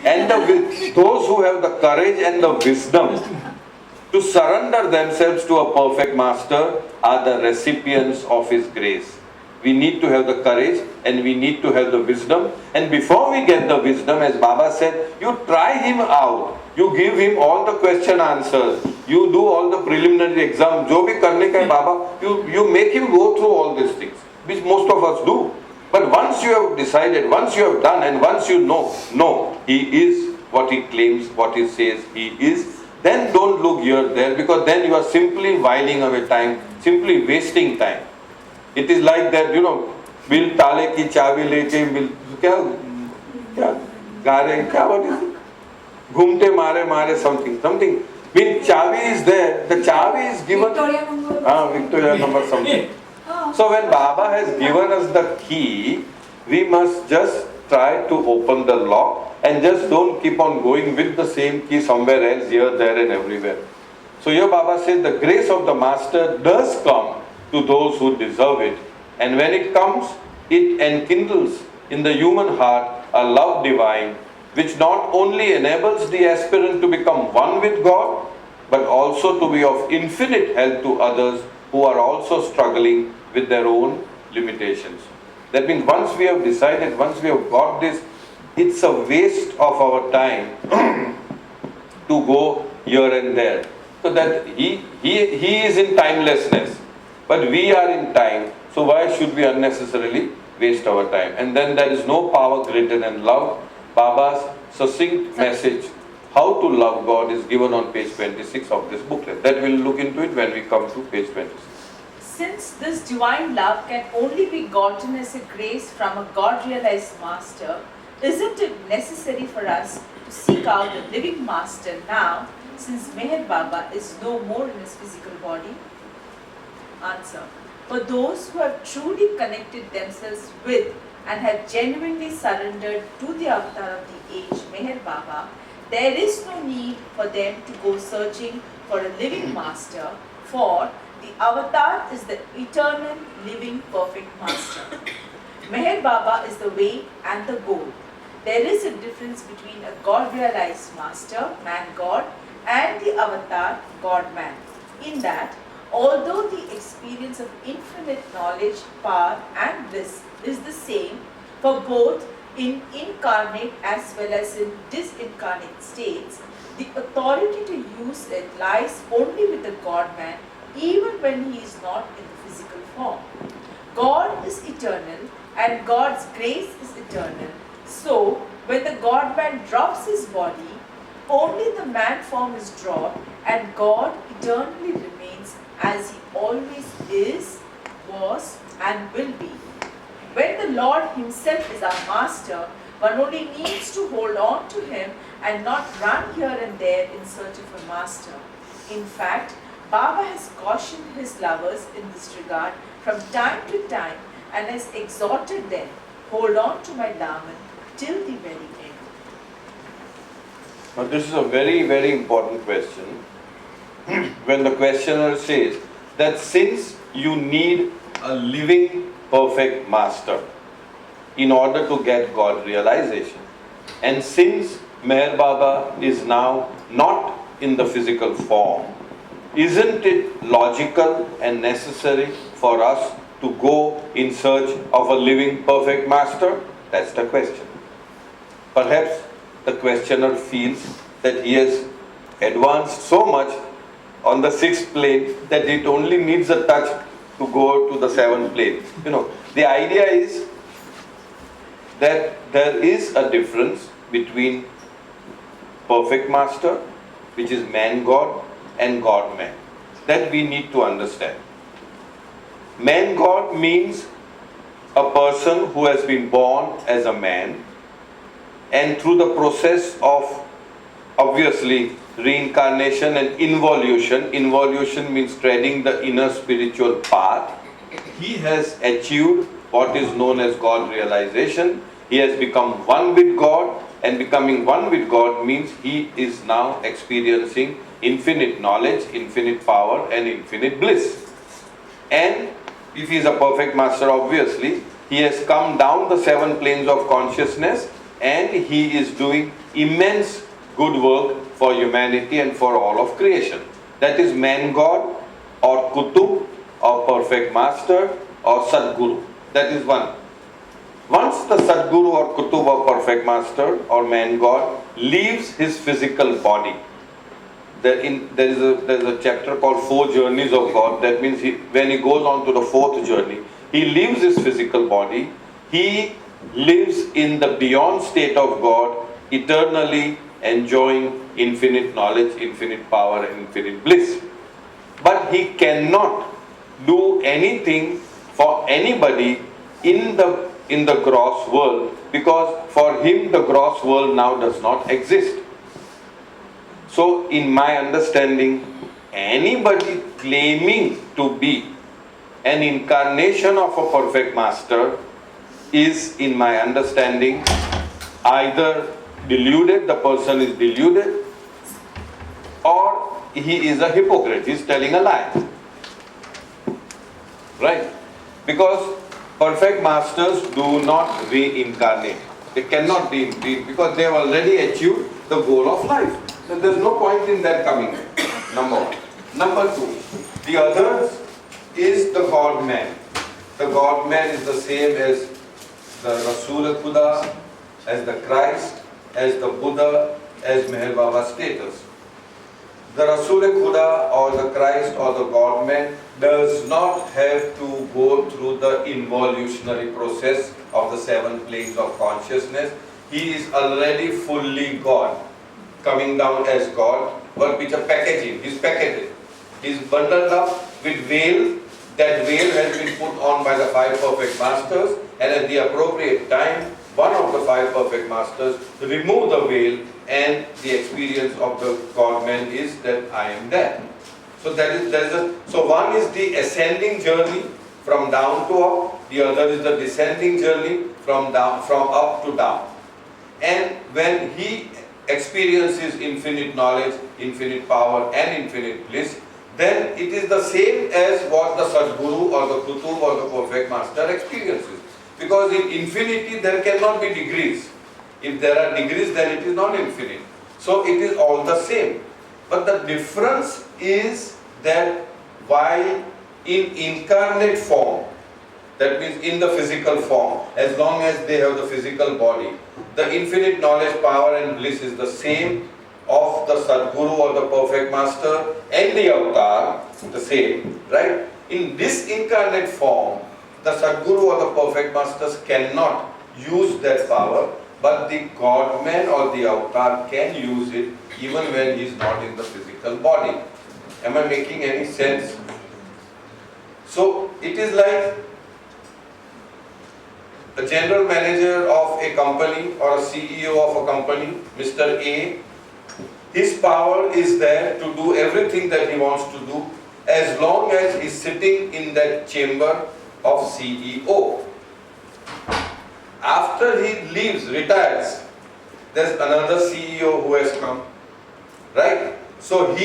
And those who have the courage and the wisdom to surrender themselves to a perfect master are the recipients of his grace. We need to have the courage and we need to have the wisdom. And before we get the wisdom, as Baba said, you try him out. You give him all the question answers. You do all the preliminary exam. Jo bhi karne ka hai, Baba, you make him go through all these things, which most of us do. But once you have decided, once you have done, and once you know, no, he is what he claims, what he says he is, then don't look here, there, because then you are simply whiling away time, simply wasting time. It is like that, bill ताले की चाबी लेके bill क्या क्या गा रहे हैं क्या what is it? घूमते मारे मारे something. When chavi is there, the chavi is given. Victoria number something. So when Baba has given us the key, we must just try to open the lock and just don't keep on going with the same key somewhere else, here, there and everywhere. So here Baba says the grace of the Master does come to those who deserve it. And when it comes, it enkindles in the human heart a love divine, which not only enables the aspirant to become one with God, but also to be of infinite help to others who are also struggling with their own limitations. That means once we have decided, once we have got this, it's a waste of our time to go here and there. So that he is in timelessness, but we are in time. So why should we unnecessarily waste our time? And then there is no power greater than love. Baba's succinct message, how to love God, is given on page 26 of this booklet. That we'll look into it when we come to page 26. Since this divine love can only be gotten as a grace from a God-realized Master, isn't it necessary for us to seek out a living Master now, since Meher Baba is no more in his physical body? Answer. For those who have truly connected themselves with and have genuinely surrendered to the avatar of the age, Meher Baba, there is no need for them to go searching for a living Master, for the avatar is the eternal, living, perfect Master. Meher Baba is the way and the goal. There is a difference between a God-realized Master, man-God, and the avatar, God-man, in that although the experience of infinite knowledge, power and bliss is the same for both in incarnate as well as in disincarnate states, the authority to use it lies only with the God-man, even when he is not in the physical form. God is eternal and God's grace is eternal. So, when the God-man drops his body, only the man form is dropped and God eternally remains as he always is, was and will be. When the Lord himself is our Master, one only needs to hold on to him and not run here and there in search of a Master. In fact, Baba has cautioned his lovers in this regard from time to time and has exhorted them, hold on to my Daman till the very end. Now this is a very, very important question. When the questioner says that since you need a living, perfect Master in order to get God realization, and since Meher Baba is now not in the physical form, isn't it logical and necessary for us to go in search of a living, perfect Master? That's the question. Perhaps the questioner feels that he has advanced so much on the 6th plane that it only needs a touch to go to the 7th plane. The idea is that there is a difference between perfect Master, which is man-God, and God-man. That we need to understand. Man-God means a person who has been born as a man, and through the process of obviously reincarnation and involution means treading the inner spiritual path, he has achieved what is known as God realization. He has become one with God, and becoming one with God means he is now experiencing infinite knowledge, infinite power and infinite bliss. And if he is a perfect Master, obviously he has come down the 7 planes of consciousness and he is doing immense good work for humanity and for all of creation. That is man God or Kutub or perfect master or Sadguru. That is one. Once the Sadguru or Kutub or perfect master or man God leaves his physical body, there is a chapter called Four Journeys of God. That means when he goes on to the fourth journey, he leaves his physical body, he lives in the beyond state of God, eternally enjoying infinite knowledge, infinite power, and infinite bliss. But he cannot do anything for anybody in the gross world, because for him the gross world now does not exist. So in my understanding, anybody claiming to be an incarnation of a perfect master is, in my understanding, either deluded, the person is deluded, or he is a hypocrite, he is telling a lie. Right? Because perfect masters do not reincarnate. They cannot reincarnate because they have already achieved the goal of life. So there's no point in that coming. Number one. Number two, the others is the God-man. The God-man is the same as the Rasul Khuda, as the Christ, as the Buddha, as Meher Baba status. The Rasul Khuda or the Christ or the God-man does not have to go through the involutionary process of the 7 planes of consciousness. He is already fully God, coming down as God, but with a packaging. He's packaged. He's bundled up with veil. That veil has been put on by the 5 perfect masters, and at the appropriate time, one of the 5 perfect masters remove the veil, and the experience of the God-man is that I am that. So so one is the ascending journey from down to up, the other is the descending journey from up to down. And when he experiences infinite knowledge, infinite power and infinite bliss, then it is the same as what the Sadguru or the Kutub or the perfect master experiences. Because in infinity there cannot be degrees. If there are degrees, then it is not infinite. So it is all the same. But the difference is that while in incarnate form, that means in the physical form, as long as they have the physical body, the infinite knowledge, power and bliss is the same of the Sadguru or the perfect master and the avatar, the same, right? In this incarnate form, the Sadguru or the perfect masters cannot use that power, but the God-man or the avatar can use it even when he is not in the physical body. Am I making any sense? So it is like a general manager of a company or a CEO of a company, Mr. A, his power is there to do everything that he wants to do as long as he is sitting in that chamber of CEO. After he leaves, retires, there's another CEO who has come, right? So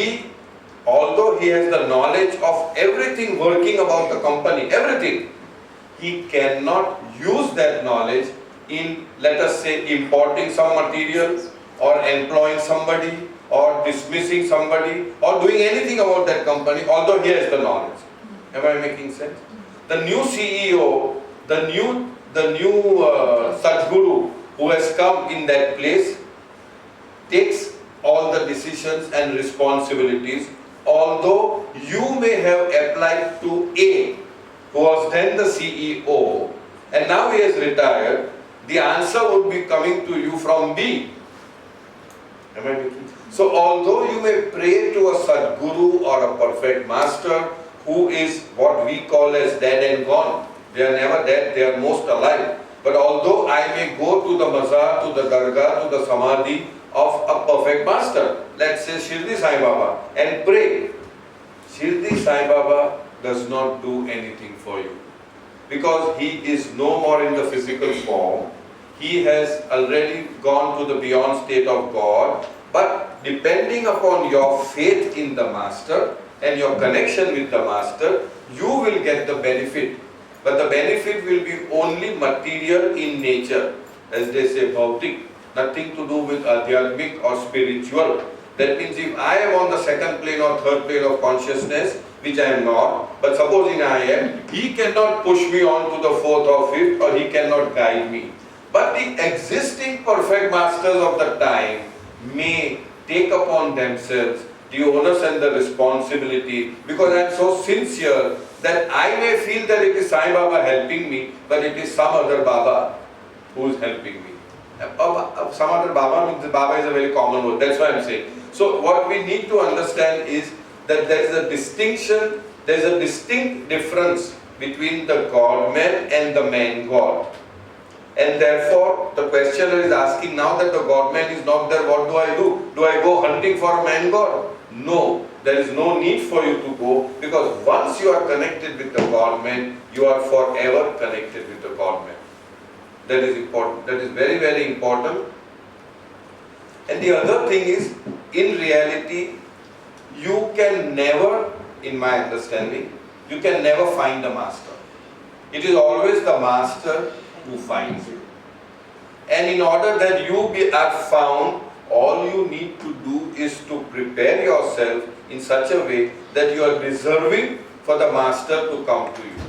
although he has the knowledge of everything working about the company, everything, he cannot use that knowledge in, let us say, importing some material or employing somebody or dismissing somebody or doing anything about that company, although he has the knowledge. Am I making sense? The new CEO, the new Sadguru who has come in that place takes all the decisions and responsibilities, although you may have applied to A, who was then the CEO, and now he has retired, the answer would be coming to you from B. Am I making sense? So although you may pray to a Sadguru or a perfect master who is what we call as dead and gone, they are never dead, they are most alive. But although I may go to the mazar, to the dargah, to the samadhi of a perfect master, let's say Shirdi Sai Baba, and pray, Shirdi Sai Baba does not do anything for you. Because he is no more in the physical form, he has already gone to the beyond state of God, but depending upon your faith in the master and your connection with the master, you will get the benefit. But the benefit will be only material in nature. as they say, bhautik, nothing to do with adhyatmic or spiritual. That means if I am on the second plane or third plane of consciousness, which I am not, but supposing I am, he cannot push me on to the fourth or fifth, or he cannot guide me. But the existing perfect masters of the time may take upon themselves the onus and the responsibility, because I am so sincere that I may feel that it is Sai Baba helping me, but it is some other Baba who is helping me. Some other Baba means Baba is a very common word, that's why I am saying. So what we need to understand is that there is a distinction, there is a distinct difference between the God-man and the man-God. And therefore, the questioner is asking, now that the God-man is not there, what do I do? Do I go hunting for a man-God? No, there is no need for you to go, because once you are connected with the God-man, you are forever connected with the God-man. That is important. That is very, very important. And the other thing is, in reality, you can never, in my understanding, you can never find a master. It is always the master who finds you. And in order that you are found, all you need to do is to prepare yourself in such a way that you are deserving for the master to come to you.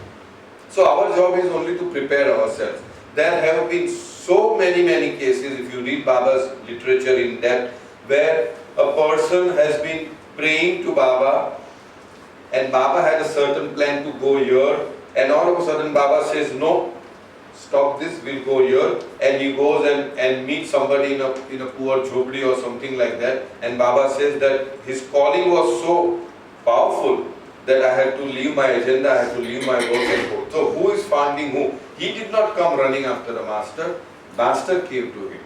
So our job is only to prepare ourselves. There have been so many cases, if you read Baba's literature in depth, where a person has been praying to Baba, and Baba had a certain plan to go here, and all of a sudden Baba says, no, stop this, we'll go here, and he goes and meets somebody in a poor jhopdi or something like that, and Baba says that his calling was so powerful that I had to leave my agenda, I had to leave my work and go. So who is finding who? He did not come running after the master, master came to him.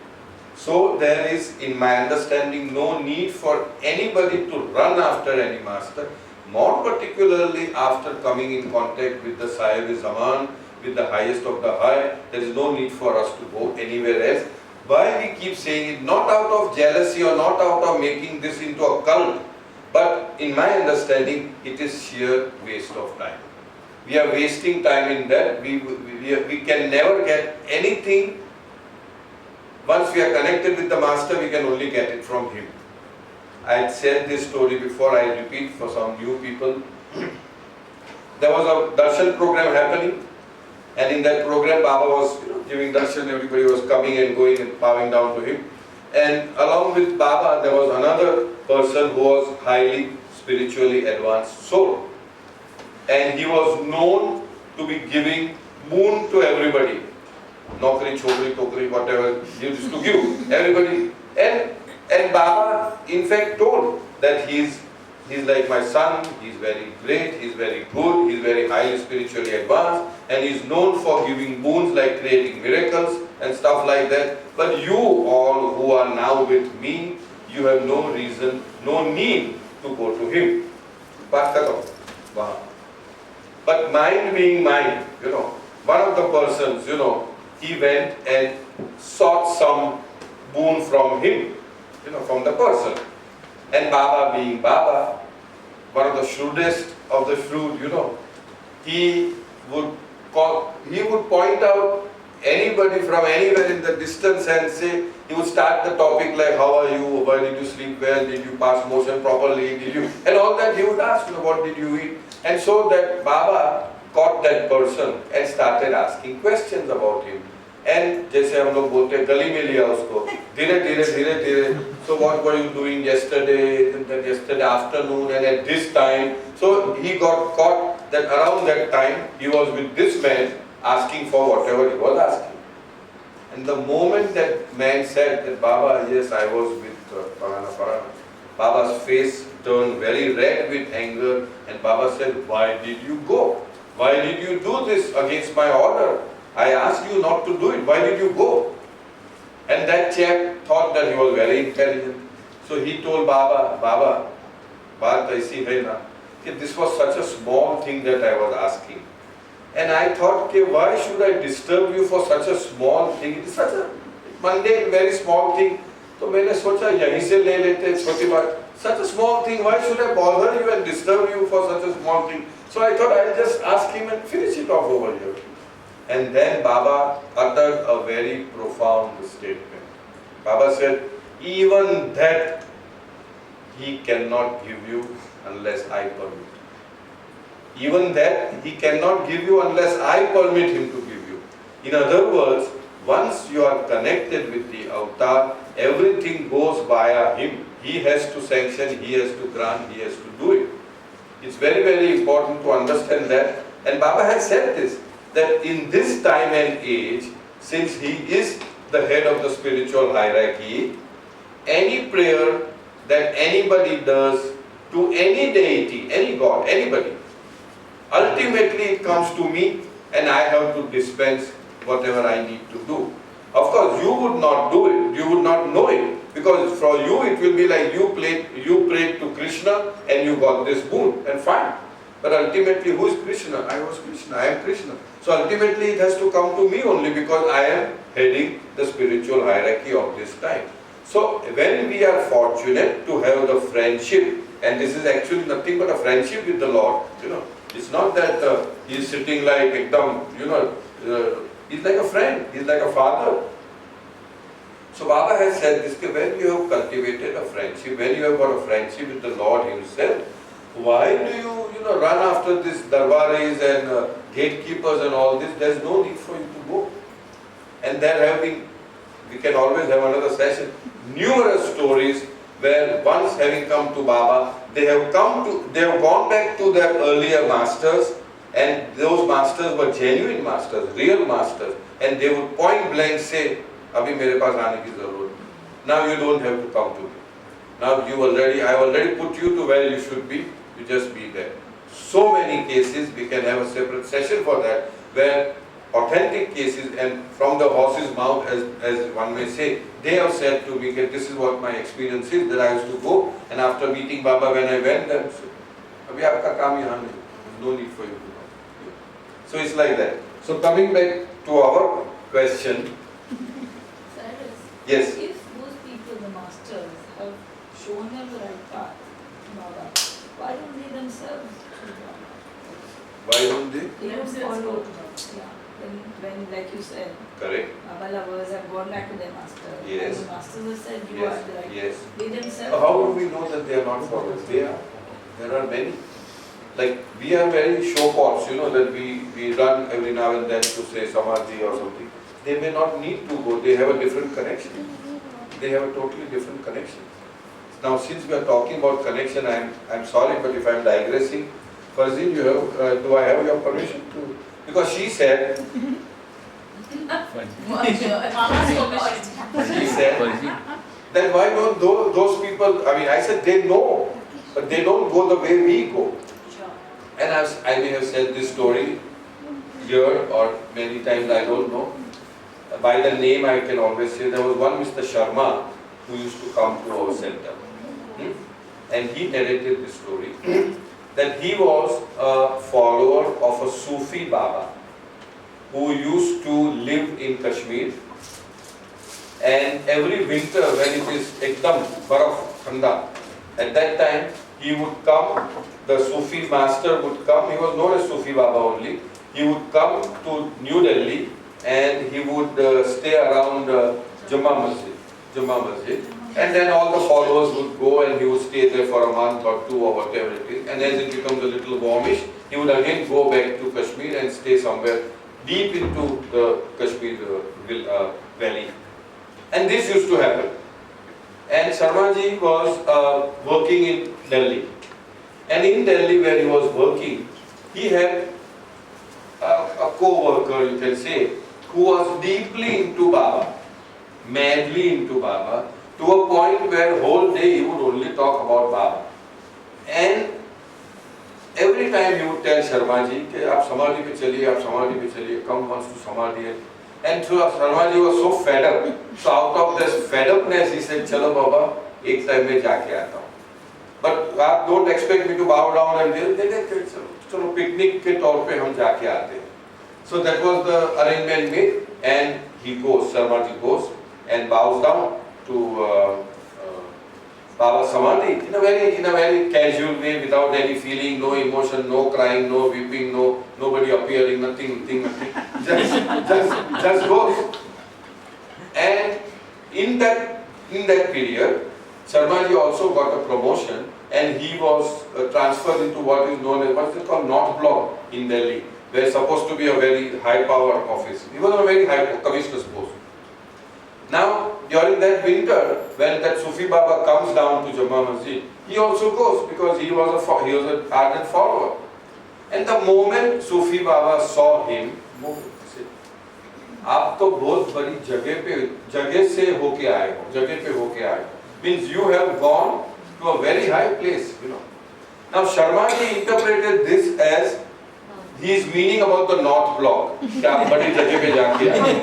So there is, in my understanding, no need for anybody to run after any master, more particularly after coming in contact with the Sahib-e-Zaman, with the highest of the high. There is no need for us to go anywhere else. Why we keep saying it? Not out of jealousy or not out of making this into a cult, but in my understanding, it is sheer waste of time. We are wasting time in that. We can never get anything. Once we are connected with the master, we can only get it from him. I had said this story before, I repeat for some new people. There was a darshan program happening, and in that program Baba was giving darshan, everybody was coming and going and bowing down to him. And along with Baba, there was another person who was highly spiritually advanced soul. And he was known to be giving boon to everybody. Nokri, chokri, tokri, whatever, he used to give everybody. And Baba in fact told that he's like my son, he's very great, he's very good, he's very highly spiritually advanced, and he's known for giving boons like creating miracles and stuff like that. But you all who are now with me, you have no reason, no need to go to him. But mind being mind, one of the persons, he went and sought some boon from him, from the person. And Baba being Baba, one of the shrewdest of the shrewd, he would point out anybody from anywhere in the distance and say, he would start the topic like, how are you, why did you sleep well, did you pass motion properly, and all that he would ask, what did you eat? And so that Baba caught that person and started asking questions about him. And जैसे हम लोग बोलते हैं गली में लिया उसको धीरे so what were you doing yesterday, then yesterday afternoon and at this time. So he got caught that around that time he was with this man asking for whatever he was asking. And the moment that man said that Baba, yes, I was with Parana, Baba's face turned very red with anger, and Baba said, why did you go? Why did you do this against my order? I asked you not to do it. Why did you go? And that chap thought that he was very intelligent. So he told Baba, Baba, baat aisi hai na, that this was such a small thing that I was asking. And I thought, why should I disturb you for such a small thing? It is such a mundane, very small thing. So मैंने सोचा यहीं से ले लेते छोटी बात. Such a small thing, why should I bother you and disturb you for such a small thing? So I thought I'll just ask him and finish it off over here. And then Baba uttered a very profound statement. Baba said, even that he cannot give you unless I permit. Even that he cannot give you unless I permit him to give you. In other words, once you are connected with the avatar, everything goes via him. He has to sanction, he has to grant, he has to do it. It's very, very important to understand that. And Baba has said this, that in this time and age, since he is the head of the spiritual hierarchy, any prayer that anybody does to any deity, any god, anybody, ultimately it comes to me and I have to dispense whatever I need to do. Of course, you would not do it, you would not know it, because for you it will be like you prayed to Krishna and you got this boon, and fine. But ultimately, who is Krishna? I was Krishna, I am Krishna. So ultimately it has to come to me only because I am heading the spiritual hierarchy of this time. So when we are fortunate to have the friendship, and this is actually nothing but a friendship with the Lord, it's not that he is sitting like ekdam, he's like a friend, he's like a father. So Baba has said this, when you have cultivated a friendship, when you have got a friendship with the Lord himself, why do you, run after these darbaris and gatekeepers and all this? There's no need for you to go. And there have been, we can always have another session, numerous stories where once having come to Baba, they have gone back to their earlier masters, and those masters were genuine masters, real masters, and they would point blank say, Abhi mere paas aane ki zarorat nahi. Now you don't have to come to me. Now I already put you to where you should be, you just be there. So many cases, we can have a separate session for that, where authentic cases, and from the horse's mouth, as one may say, they have said to me that this is what my experience is, that I used to go, and after meeting Baba, when I went, then abhi aapka kaam yahan nahi, there's no need for you to come. So it's like that. So coming back to our question. Cyrus, Yes. if those people, the masters, have shown them the right path, Baba, why don't they themselves choose Baba? Why don't they? They don't follow. Yeah. When, like you said, Correct. Baba lovers have gone back to their master. Yes. And the masters have said, you Yes. are the right. Yes. They themselves. So how do we know that they are not followers? They are. There are many. Like we are very show pots, that we run every now and then to say Samadhi or something. They may not need to go. They have a different connection. They have a totally different connection. Now, since we are talking about connection, I'm sorry, but if I'm digressing, Farzin, do I have your permission to? Because she said, she said, then why don't those people, I said they know, but they don't go the way we go. And as I may have said this story here or many times, I don't know. By the name I can always say, there was one Mr. Sharma who used to come to our center. And he narrated this story that he was a follower of a Sufi Baba who used to live in Kashmir, and every winter when it is ekdam baraf thanda, at that time he would come, the Sufi master would come, he was known as Sufi Baba only, he would come to New Delhi and he would stay around Jummah Masjid, and then all the followers would go and he would stay there for a month or two or whatever it is, and as it becomes a little warmish, he would again go back to Kashmir and stay somewhere deep into the Kashmir valley. And this used to happen. And Sharmaji was working in Delhi. And in Delhi where he was working, he had a co-worker, you can say, who was deeply into Baba, madly into Baba, to a point where whole day he would only talk about Baba. And every time he would tell Sharmaji, कि आप समाधि पे चलिए, come once to Samadhi. And so Sharmaji was so fed up. So out of this fed upness, he said, चलो बाबा, एक time में जाके आता हूँ. But आप don't expect me to bow down and they चलो picnic के तौर पे हम जाके आते हैं. So that was the arrangement made, and Sharmaji goes and bows down to Baba Samadhi in a very casual way, without any feeling, no emotion, no crying, no weeping, nobody appearing, nothing. Just goes. And in that period, Sharmaji also got a promotion, and he was transferred into what is known as, what is it called, North Block in Delhi, where it's supposed to be a very high power office. He was on a very high commissioner's post. Now, during that winter, when that Sufi Baba comes down to Jama Masjid, he also goes, because he was an ardent follower. And the moment Sufi Baba saw him, he said, "आप तो बहुत बड़ी जगह से होके आए हो, जगह पे होके आए हो." Means you have gone to a very high place, you know. Now Sharmaji interpreted this as he is meaning about the North Block. कि आप बड़ी जगह पे जाके आए।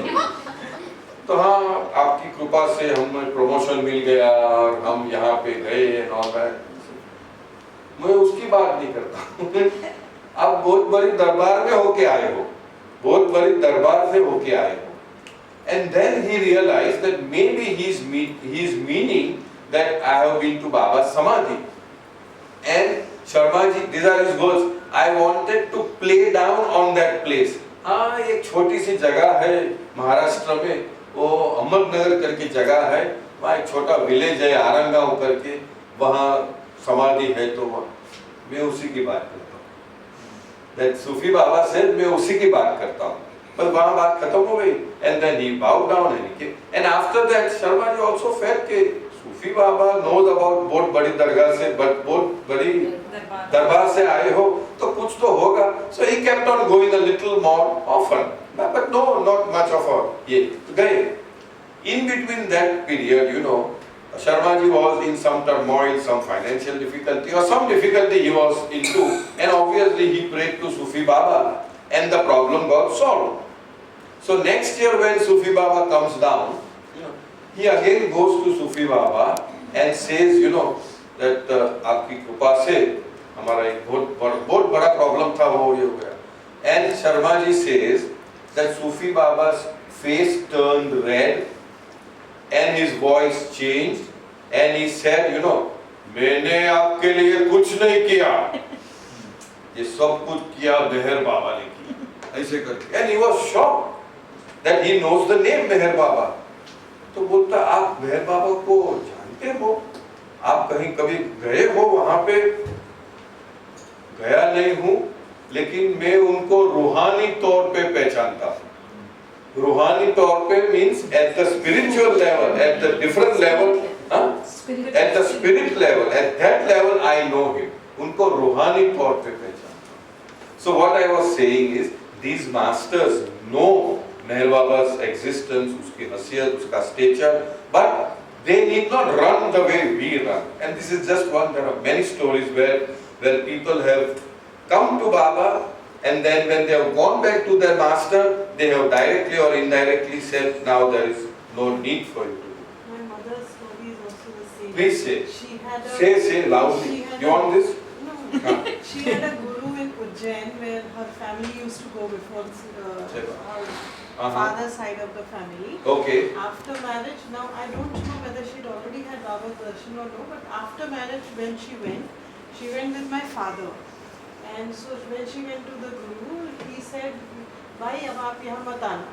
तो हाँ, आपकी कृपा से हमें प्रमोशन मिल गया और हम यहाँ पे गए और मैं उसकी बात नहीं करता। आप बहुत बड़ी दरबार में होके आए हो, बहुत बड़ी दरबार से होके आए हो। And then he realized that maybe he is meaning that I have been to Baba's Samadhi. And Sharmaji, these are his words, I wanted to play down on that place. हाँ, एक छोटी सी जगह है महाराष्ट्र में, वो अहमदनगर करके जगह है, वहाँ एक छोटा विलेज है आरंगाव करके, वहाँ समाधि है, तो मैं उसी की बात करता हूँ। That Sufi Baba said, मैं उसी की बात करता हूँ। पर वहाँ बात खत्म हो गई, and then he bowed down and he came. And after that, Sharmaji also felt कि Sufi Baba knows about बहुत बड़ी दरगाह से, बहुत बड़ी दरबार से आए हो, तो कुछ तो होगा. So he kept on going a little more often, but no, not much of a ये गए. In between that period, you know, Sharmaji was in some turmoil, some financial difficulty, or some difficulty he was into, and obviously he prayed to Sufi Baba, and the problem got solved. So next year when Sufi Baba comes down, you know, he again goes to Sufi Baba and says, you know, that आपकी कृपा से हमारा एक बहुत बड़ा problem था, वो ये हो गया. And Sharmaji says that Sufi Baba's face turned red and his voice changed, and he said, you know, मैंने आपके लिए कुछ नहीं किया, ये सब कुछ किया मेहर बाबा ने किया, ऐसे करके. And he was shocked that he knows the name मेहर बाबा. तो बोलता, आप मेहर बाबा को जानते हो? आप कहीं कभी गए हो वहां पे? गया नहीं हूं, लेकिन मैं उनको रूहानी तौर पे पहचानता हूं. रूहानी तौर पे means at the spiritual level, at the different level, at the spirit level, at that level I know him. उनको रूहानी तौर पे पहचानता हूं. So what I was saying is, these masters know Meher Baba's existence, उसकी हसीयत, उसका stature, but they need not run the way we run. And this is just one. There are many stories where people have come to Baba, and then when they have gone back to their master, they have directly or indirectly said, now there is no need for you to do. My mother's story is also the same. Please say. She had a, Say loudly. You want this? No. She had a guru in Ujjain where her family used to go before her father's side of the family. Okay. After marriage, now I don't know whether she'd already had Baba's darshan or no, but after marriage when she went with my father. And so when she went to the guru, he said, "Bhai, ab aap yahan mat aana."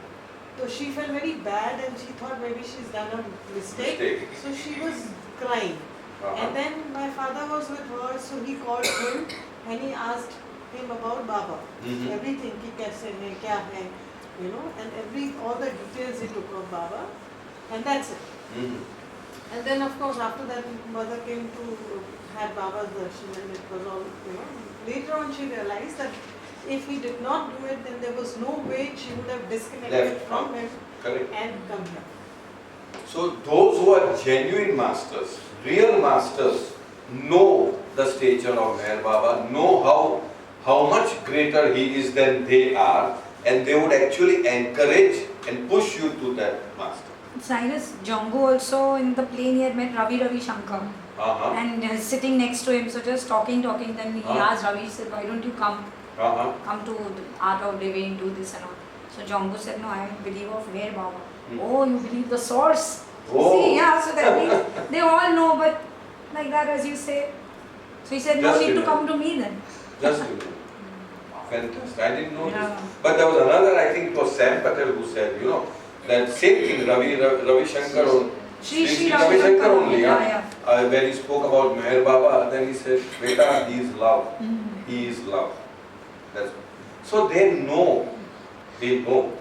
So she felt very bad and she thought maybe she's done a mistake. So she was crying. And then my father was with her, so he called him and he asked him about Baba. Everything, ki kaise hai, kya hai, you know, and all the details he took of Baba, and that's it. And then of course after that mother came to have Baba's darshan, and it was all, you know, later on she realized that if he did not do it, then there was no way she would have disconnected from him. Correct. And come here. So those who are genuine masters, real masters, know the stature of Meher Baba, know how much greater he is than they are, and they would actually encourage and push you to that master. Cyrus, Django also in the plane he had met Ravi Shankar. And sitting next to him, so just talking, then he asked Ravi, he said, why don't you come to the art of living, do this and all. So Django said, no, I am a believer of Meher Baba. Oh, you believe the source? Oh. See, yeah, so that means they all know, but Like that, as you say. So he said, no Just need to remember. come to me then. Just remember. Fantastic. I didn't know this. Yeah. But there was another, I think it was Sam Patel who said, that same thing, Ravi Shankar, Shri Ravi Shankar only, yeah. when he spoke about Meher Baba, then he said, Beta, he is love. Mm-hmm. He is love. That's so they know. Even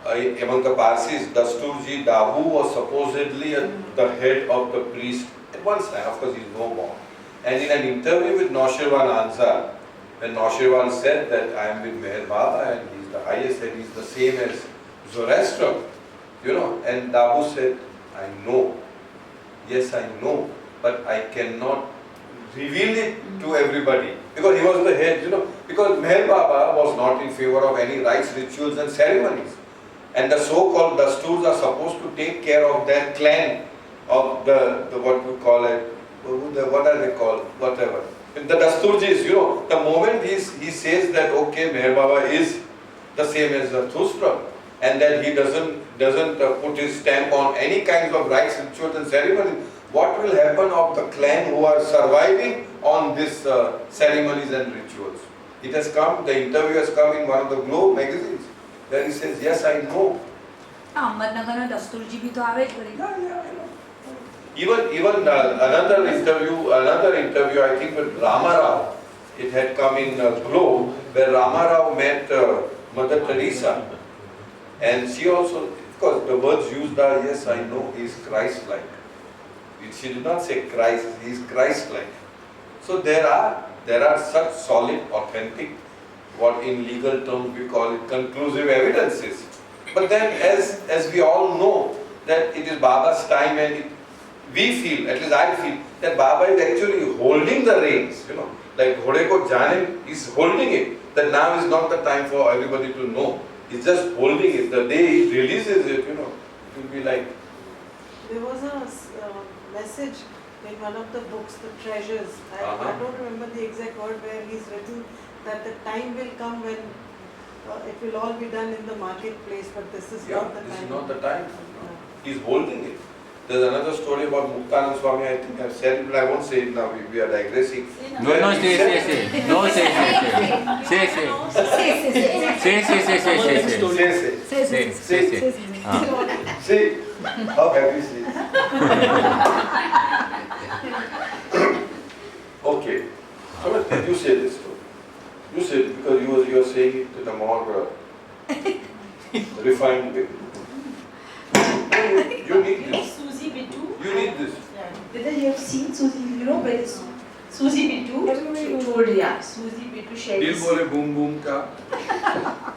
among the Parsis, Dasturji Dabu was supposedly the head of the priest at one time. Of course, he is no more. And in an interview with Naushirwan Ansar, when Naushirwan said that I am with Meher Baba and he is the highest and he is the same as Zoroaster, and Dabu said, I know. Yes, I know, but I cannot reveal it to everybody because he was the head, because Meher Baba was not in favor of any rites, rituals and ceremonies. And the so-called Dasturs are supposed to take care of their clan, of the what we call it, what are they called, whatever. The Dasturjis, the moment he says that, okay, Meher Baba is the same as Zarathustra, and that he doesn't put his stamp on any kinds of rites, rituals and ceremonies, what will happen of the clan who are surviving on these ceremonies and rituals? It has come, the interview has come in one of the Globe magazines, where he says, yes, I know. Ahmednagar में दस्तूरजी भी तो आवे ज करेगा. Even another interview, I think with Rama Rao, it had come in Globe, where Rama Rao met Mother Teresa. And she also, of course, the words used are, yes, I know, he is Christ-like. She did not say Christ, he is Christ-like. So there are such solid, authentic, what in legal terms we call it conclusive evidences. But then as we all know that it is Baba's time and we feel, at least I feel, that Baba is actually holding the reins, like Ghode ko jane, he's holding it, that now is not the time for everybody to know. He's just holding it. The day he releases it, it will be like. There was a message in one of the books, The Treasures. I don't remember the exact word where he's written that the time will come when it will all be done in the marketplace, but this is not the time. This is not the time. He's holding it. There's another story about Muktanand Swami, I think I've said it, but I won't say it now, we are digressing. No, say. No, say. Say. How happy she is. Okay. So you say this story. You say it because you are saying it in a more refined way. You need this. Susie Bitu. You need this. Whether you have seen Susie, where is Susie Bitu? Everybody Susie Bitu shared Dil this. bole boom boom ka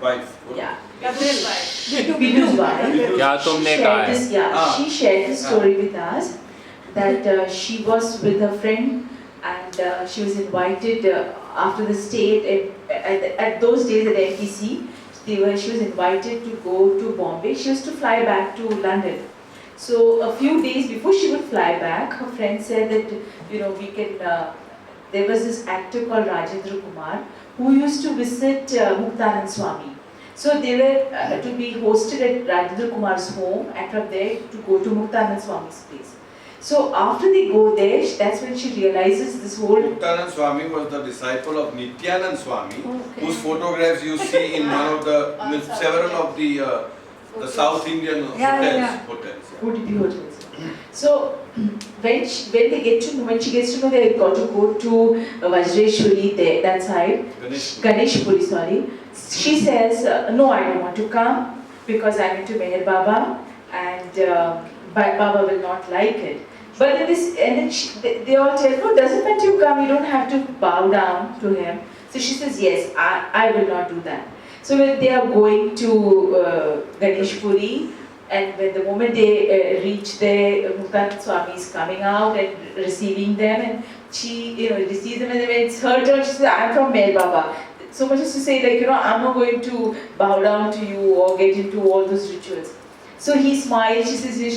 wife. Yeah. Bitu's wife. क्या तुमने कहा है? She shared this story with us that she was with her friend and she was invited after the stay at those days at MTC. She was invited to go to Bombay. She was to fly back to London. So a few days before she would fly back, her friend said that we can. There was this actor called Rajendra Kumar who used to visit Muktanand Swami. So they were to be hosted at Rajendra Kumar's home, and from there to go to Muktanand Swami's place. So after they go there, that's when she realizes this whole. Muktanand Swami was the disciple of Nityanand Swami, whose photographs you see in one of the several of the South Indian hotels. OTP hotels. So when she gets to know they got to go to Vajreshwari there, that side, Ganeshpuri, sorry. She says, no, I don't want to come because I'm into Meher Baba and Baba will not like it. But then they all tell, no, doesn't matter you come, you don't have to bow down to him. So she says, yes, I will not do that. So when they are going to Ganeshpuri, and when the moment they reach there, Muktanand Swami is coming out and receiving them, and she receives them, and when it's her turn, she says, I'm from Meher Baba. So much as to say, I'm not going to bow down to you or get into all those rituals. So he smiles, she says, she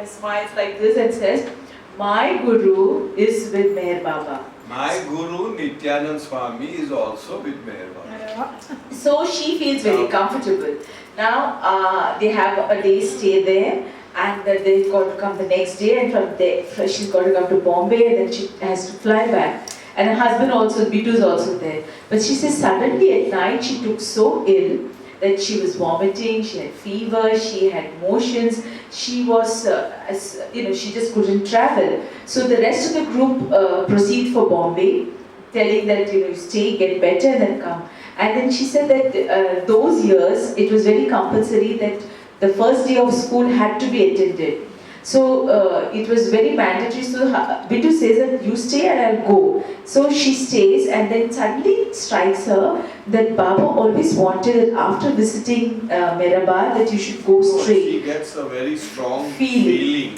smiles like this and says, my Guru is with Meher Baba. My Guru Nityanand Swami is also with Meher Baba. So she feels very comfortable. Now they have a day stay there, and they got to come the next day, and from there she's got to come to Bombay, and then she has to fly back. And her husband also, Bitu is also there. But she says suddenly at night she took so ill that she was vomiting, she had fever, she had motions, she was, she just couldn't travel. So the rest of the group proceed for Bombay, telling that, you stay, get better, and then come. And then she said that those years, it was very compulsory that the first day of school had to be attended. So it was very mandatory. So Bindu says that you stay and I'll go. So she stays, and then suddenly it strikes her that Baba always wanted that after visiting Mehrabad that you should go straight. She gets a very strong feeling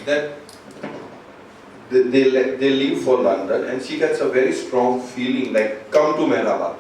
that they leave for London, and she gets a very strong feeling like come to Mehrabad.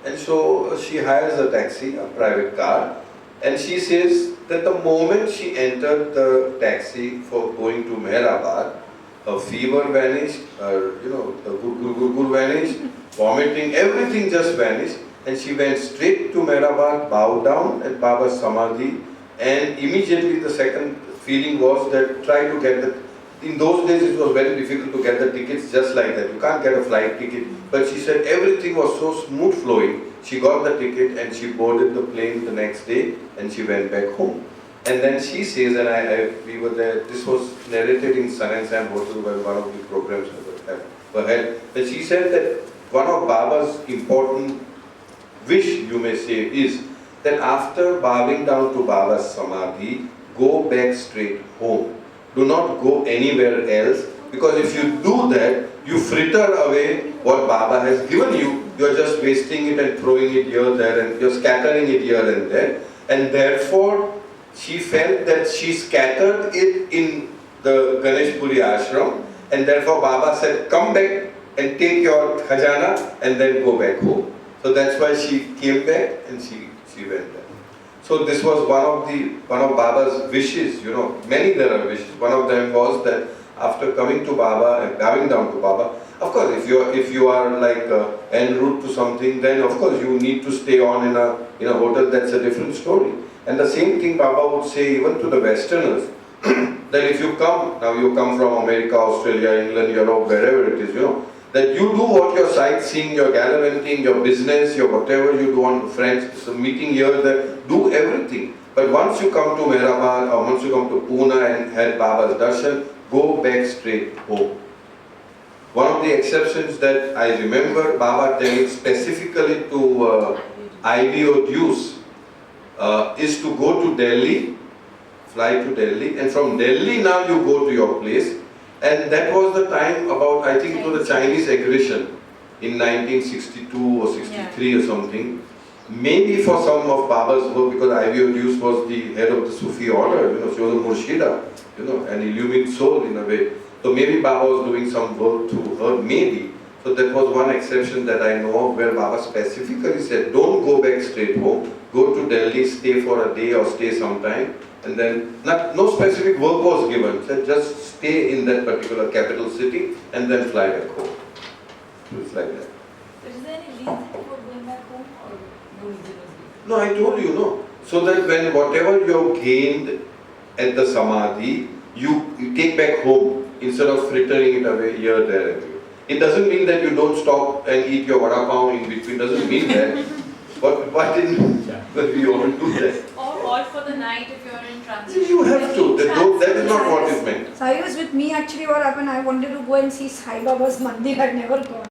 And so she hires a taxi, a private car, and she says that the moment she entered the taxi for going to Mehrabad, her fever vanished, her, the gur vanished, vomiting, everything just vanished, and she went straight to Mehrabad, bowed down at Baba's Samadhi, and immediately the second feeling was that try to get the. In those days it was very difficult to get the tickets just like that. You can't get a flight ticket. But she said everything was so smooth flowing. She got the ticket and she boarded the plane the next day and she went back home. And then she says, and we were there, this was narrated in Sun and Sam Hotel by one of the programs were held. But she said that one of Baba's important wish, you may say, is that after bowing down to Baba's Samadhi, go back straight home. Do not go anywhere else, because if you do that, you fritter away what Baba has given you. You are just wasting it and throwing it here, there, and you're scattering it here and there. And therefore, she felt that she scattered it in the Ganesh Puri ashram, and therefore Baba said, come back and take your khajana and then go back home. So that's why she came back and she went there. So this was one of Baba's wishes, many there are wishes. One of them was that after coming to Baba and bowing down to Baba, of course if you are like en route to something, then of course you need to stay on in a hotel. That's a different story. And the same thing Baba would say even to the Westerners, that if you come from America, Australia, England, Europe, wherever it is, that you do what your sightseeing, your gallivanting, your business, your whatever you do on friends, so meeting here, there, do everything. But once you come to Mehrabad or once you come to Pune and had Baba's darshan, go back straight home. One of the exceptions that I remember Baba telling specifically to IVO dues is to go to Delhi, fly to Delhi, and from Delhi now you go to your place. And that was the time about, I think, to the Chinese aggression in 1962 or 63 or something. Maybe for some of Baba's work, because IVO Deuce was the head of the Sufi order, she was a Murshida, an illumined soul in a way. So maybe Baba was doing some work through her, maybe. So that was one exception that I know of where Baba specifically said, don't go back straight home, go to Delhi, stay for a day or stay sometime. And then no specific work was given, said just stay in that particular capital city and then fly back home. It's like that. But is there any reason for going back home, or no reason was given? No, I told you, no. So that when whatever you have gained at the Samadhi, you take back home instead of frittering it away here, there, everywhere. It doesn't mean that you don't stop and eat your vada pav in between, doesn't mean that. But why didn't we all do that? Or for the night if you're in transit. You have to. That is not what is meant. Cyrus, with me actually what happened, I wanted to go and see Sai Baba's mandir, I'd never gone.